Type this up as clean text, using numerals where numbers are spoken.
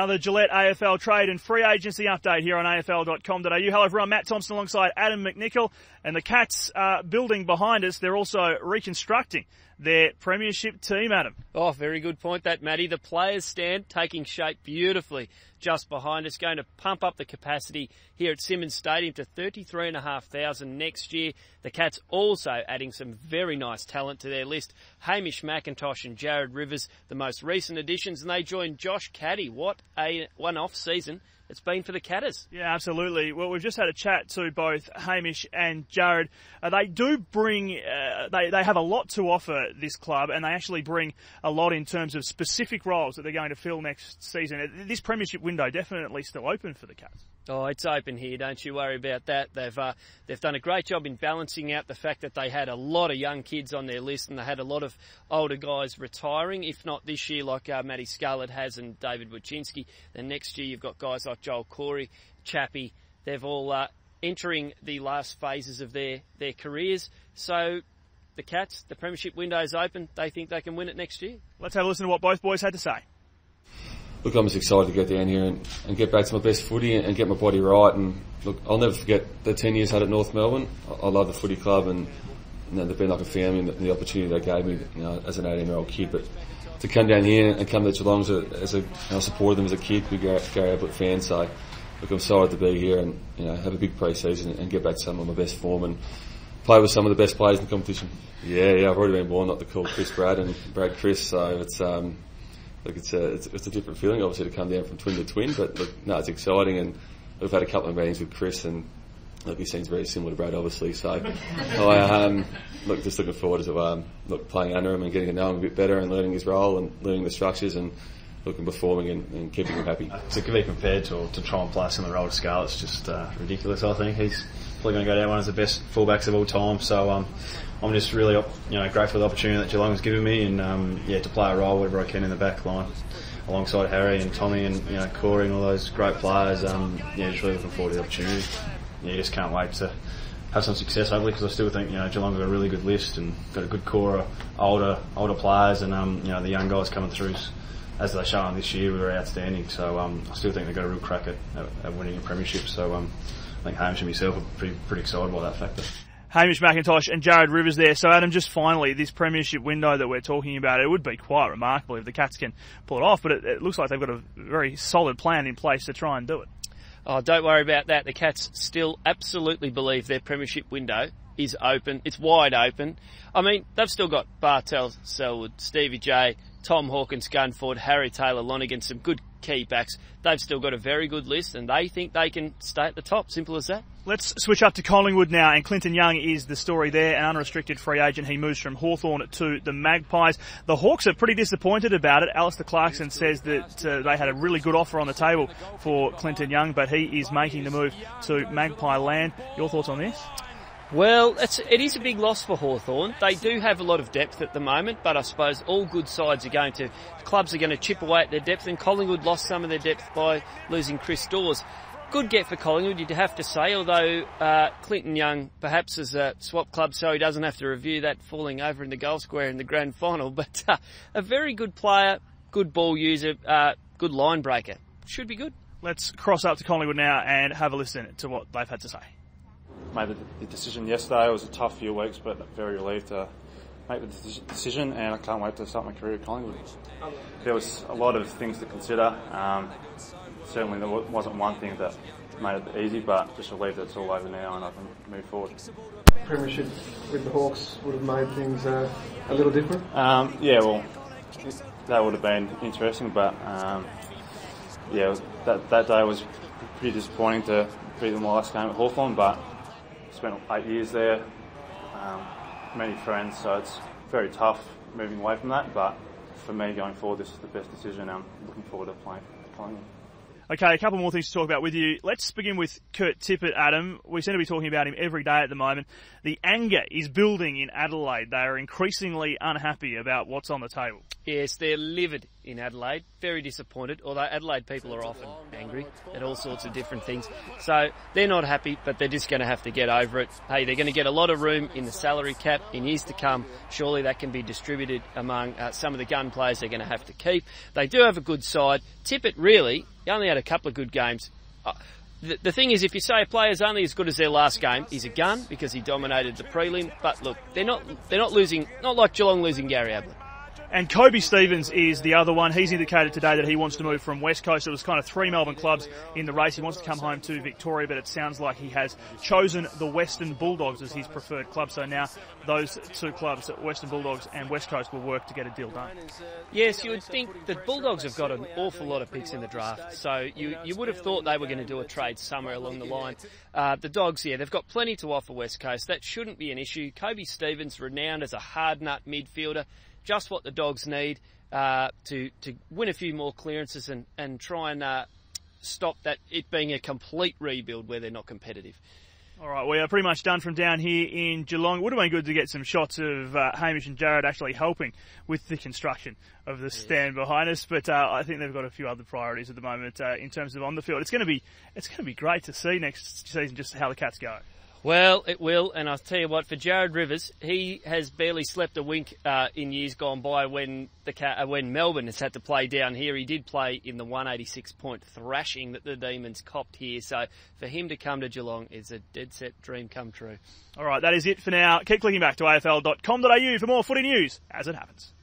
Another Gillette AFL trade and free agency update here on afl.com.au. Hello everyone, Matt Thompson alongside Adam McNichol. And the Cats are building behind us. They're also reconstructing their premiership team, Adam. Oh, very good point that, Matty. The players stand taking shape beautifully just behind us, going to pump up the capacity here at Simmons Stadium to 33,500 next year. The Cats also adding some very nice talent to their list. Hamish McIntosh and Jared Rivers, the most recent additions, and they join Josh Caddy. What a one-off season it's been for the Catters. Yeah, absolutely. Well, we've just had a chat to both Hamish and Jared. They do bring, they have a lot to offer this club, and they actually bring a lot in terms of specific roles that they're going to fill next season. This premiership window definitely still open for the Cats. Oh, it's open here, don't you worry about that. They've done a great job in balancing out the fact that they had a lot of young kids on their list and they had a lot of older guys retiring, if not this year like Matty Scarlett has and David Wojcinski. Then next year you've got guys like Joel Corey, Chappie. They've all entering the last phases of their careers. So the Cats, the premiership window is open. They think they can win it next year. Let's have a listen to what both boys had to say. Look, I'm just excited to get down here and get back to my best footy and get my body right. And look, I'll never forget the 10 years I had at North Melbourne. I love the footy club, and they've been like a family, and the opportunity they gave me, as an 18-year-old kid. But to come down here and come to Geelong I supported them as a kid, we Gary Ablett fan. So look, I'm excited to be here and have a big pre-season and get back to some of my best form and play with some of the best players in the competition. Yeah, I've already been born not to call Chris Brad and Brad Chris, so it's look, it's a different feeling, obviously, to come down from twin to twin, but look, no, it's exciting, and we've had a couple of meetings with Chris, and look, he seems very similar to Brad, obviously, so just looking forward to playing under him and getting to know him a bit better and learning his role and learning the structures and looking performing and keeping him happy. To be compared to try and play a similar role to Scarlett, it's just ridiculous. I think he's probably going to go down one as the best fullbacks of all time, so I'm just really grateful for the opportunity that Geelong has given me, and to play a role wherever I can in the back line alongside Harry and Tommy and Corey and all those great players. Just really looking forward to the opportunity. You just can't wait to have some success, hopefully, because I still think Geelong have got a really good list and got a good core of older players, and the young guys coming through as they shown this year were outstanding. So I still think they've got a real crack at winning a premiership. So I think Hamish and myself are pretty excited by that factor. Hamish McIntosh and Jared Rivers there. So, Adam, just finally, this premiership window that we're talking about, it would be quite remarkable if the Cats can pull it off, but it looks like they've got a very solid plan in place to try and do it. Oh, don't worry about that. The Cats still absolutely believe their premiership window is open. It's wide open. I mean, they've still got Bartel, Selwood, Stevie J, Tom Hawkins, Gunford, Harry Taylor, Lonergan, some good key backs. They've still got a very good list, and they think they can stay at the top. Simple as that. Let's switch up to Collingwood now, and Clinton Young is the story there, an unrestricted free agent. He moves from Hawthorn to the Magpies. The Hawks are pretty disappointed about it. Alistair Clarkson says that they had a really good offer on the table for Clinton Young, but he is making the move to Magpie land. Your thoughts on this? Well, it is a big loss for Hawthorn. They do have a lot of depth at the moment, but I suppose all good sides clubs are going to chip away at their depth, and Collingwood lost some of their depth by losing Chris Dawes. Good get for Collingwood, you'd have to say, although Clinton Young perhaps is a swap club, so he doesn't have to review that falling over in the goal square in the grand final. But a very good player, good ball user, good line breaker. Should be good. Let's cross up to Collingwood now and have a listen to what they've had to say. Made the decision yesterday. It was a tough few weeks, but very relieved to make the decision, and I can't wait to start my career at Collingwood. There was a lot of things to consider. Certainly there wasn't one thing that made it easy, but just relieved that it's all over now and I can move forward. Premiership with the Hawks would have made things a little different? That would have been interesting, but that day was pretty disappointing to beat them last game at Hawthorn, but spent 8 years there, many friends, so it's very tough moving away from that, but for me going forward this is the best decision. I'm looking forward to playing for Collingwood. Okay, a couple more things to talk about with you. Let's begin with Kurt Tippett, Adam. We seem to be talking about him every day at the moment. The anger is building in Adelaide. They are increasingly unhappy about what's on the table. Yes, they're livid in Adelaide, very disappointed, although Adelaide people are often angry at all sorts of different things. So they're not happy, but they're just going to have to get over it. Hey, they're going to get a lot of room in the salary cap in years to come. Surely that can be distributed among some of the gun players they're going to have to keep. They do have a good side. Tippett really He only had a couple of good games. The thing is, if you say a player's only as good as their last game, he's a gun because he dominated the prelim. But look, they're not losing, not like Geelong losing Gary Ablett. And Kobe Stevens is the other one. He's indicated today that he wants to move from West Coast. It was kind of 3 Melbourne clubs in the race. He wants to come home to Victoria, but it sounds like he has chosen the Western Bulldogs as his preferred club. So now those 2 clubs, Western Bulldogs and West Coast, will work to get a deal done. Yes, you would think that Bulldogs have got an awful lot of picks in the draft. So you would have thought they were going to do a trade somewhere along the line. The Dogs, they've got plenty to offer West Coast. That shouldn't be an issue. Kobe Stevens, renowned as a hard nut midfielder. Just what the Dogs need to win a few more clearances and try and stop it being a complete rebuild where they're not competitive. All right, we are pretty much done from down here in Geelong. It would have been good to get some shots of Hamish and Jared actually helping with the construction of the stand behind us, but I think they've got a few other priorities at the moment in terms of on the field. It's going to be great to see next season just how the Cats go. Well, it will, and I'll tell you what, for Jared Rivers, he has barely slept a wink in years gone by when Melbourne has had to play down here. He did play in the 186-point thrashing that the Demons copped here, so for him to come to Geelong is a dead-set dream come true. All right, that is it for now. Keep clicking back to afl.com.au for more footy news as it happens.